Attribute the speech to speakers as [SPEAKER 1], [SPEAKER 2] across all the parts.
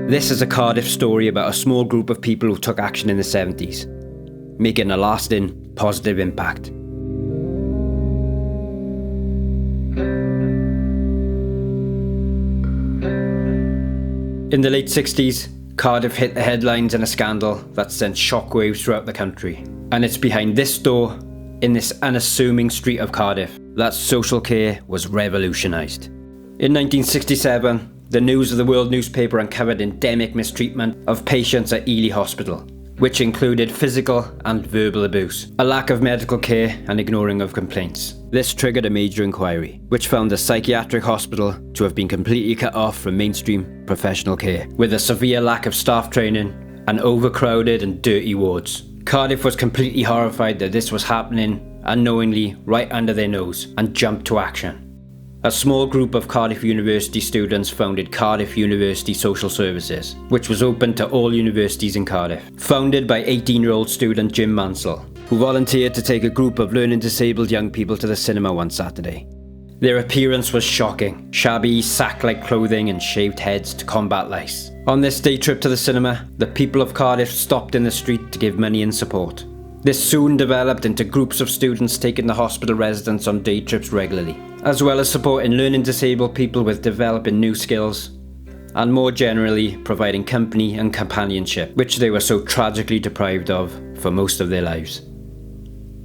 [SPEAKER 1] This is a Cardiff story about a small group of people who took action in the 70s, making a lasting, positive impact. In the late 60s, Cardiff hit the headlines in a scandal that sent shockwaves throughout the country. And it's behind this door, in this unassuming street of Cardiff, that social care was revolutionised. In 1967, the News of the World newspaper uncovered endemic mistreatment of patients at Ely Hospital, which included physical and verbal abuse, a lack of medical care and ignoring of complaints. This triggered a major inquiry, which found the psychiatric hospital to have been completely cut off from mainstream professional care, with a severe lack of staff training and overcrowded and dirty wards. Cardiff was completely horrified that this was happening unknowingly right under their nose and jumped to action. A small group of Cardiff University students founded Cardiff University Social Services, which was open to all universities in Cardiff. Founded by 18-year-old student Jim Mansell, who volunteered to take a group of learning disabled young people to the cinema one Saturday. Their appearance was shocking, shabby, sack-like clothing and shaved heads to combat lice. On this day trip to the cinema, the people of Cardiff stopped in the street to give money and support. This soon developed into groups of students taking the hospital residents on day trips regularly, as well as supporting learning disabled people with developing new skills, and more generally providing company and companionship, which they were so tragically deprived of for most of their lives.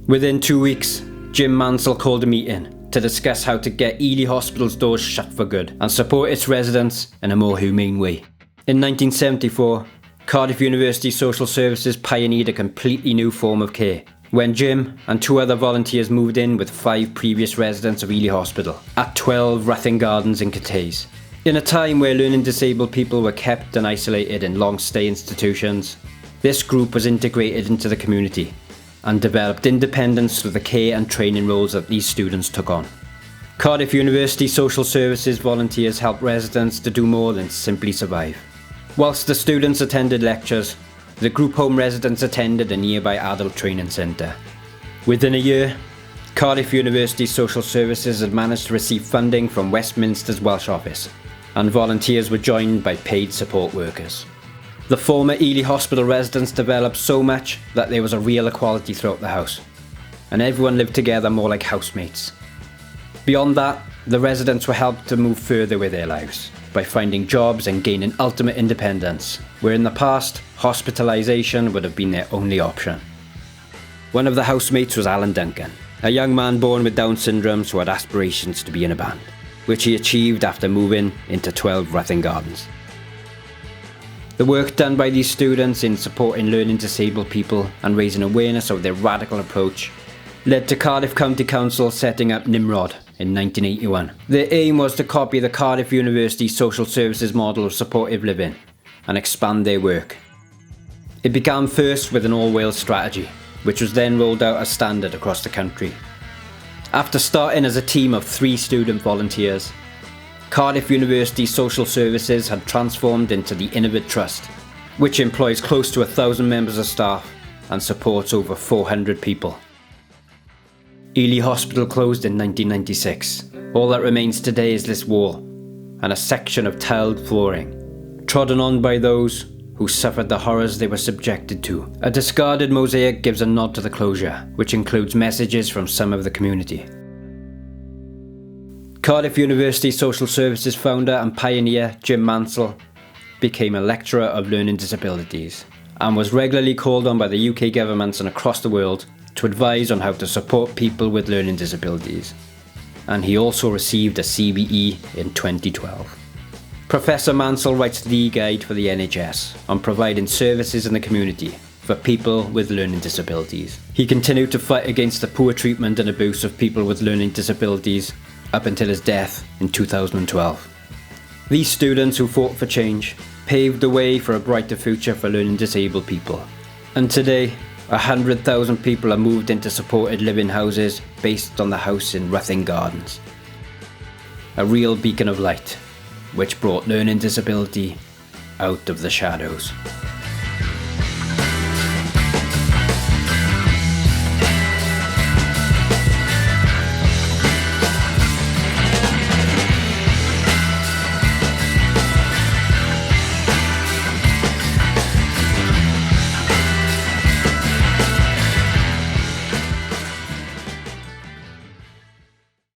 [SPEAKER 1] Within 2 weeks, Jim Mansell called a meeting to discuss how to get Ely Hospital's doors shut for good and support its residents in a more humane way. In 1974, Cardiff University Social Services pioneered a completely new form of care, when Jim and 2 other volunteers moved in with 5 previous residents of Ely Hospital at 12 Ruthin Gardens in Cathays. In a time where learning disabled people were kept and isolated in long-stay institutions, this group was integrated into the community and developed independence through the care and training roles that these students took on. Cardiff University Social Services volunteers helped residents to do more than simply survive. Whilst the students attended lectures, the group home residents attended a nearby adult training centre. Within a year, Cardiff University Social Services had managed to receive funding from Westminster's Welsh office, and volunteers were joined by paid support workers. The former Ely Hospital residents developed so much that there was a real equality throughout the house, and everyone lived together more like housemates. Beyond that, the residents were helped to move further with their lives by finding jobs and gaining ultimate independence, where in the past, hospitalisation would have been their only option. One of the housemates was Alan Duncan, a young man born with Down syndrome who had aspirations to be in a band, which he achieved after moving into 12 Ruthin Gardens. The work done by these students in supporting learning disabled people and raising awareness of their radical approach led to Cardiff County Council setting up Nimrod in 1981. Their aim was to copy the Cardiff University Social Services model of supportive living and expand their work. It began first with an all-Wales strategy, which was then rolled out as standard across the country. After starting as a team of 3 student volunteers, Cardiff University Social Services had transformed into the Innovate Trust, which employs close to 1,000 members of staff and supports over 400 people. Ely Hospital closed in 1996. All that remains today is this wall and a section of tiled flooring, trodden on by those who suffered the horrors they were subjected to. A discarded mosaic gives a nod to the closure, which includes messages from some of the community. Cardiff University Social Services founder and pioneer Jim Mansell became a lecturer of learning disabilities and was regularly called on by the UK governments and across the world to advise on how to support people with learning disabilities. And he also received a CBE in 2012. Professor Mansell writes the guide for the NHS on providing services in the community for people with learning disabilities. He continued to fight against the poor treatment and abuse of people with learning disabilities up until his death in 2012. These students who fought for change paved the way for a brighter future for learning disabled people. And today, 100,000 people are moved into supported living houses based on the house in Ruthin Gardens. A real beacon of light, which brought learning disability out of the shadows.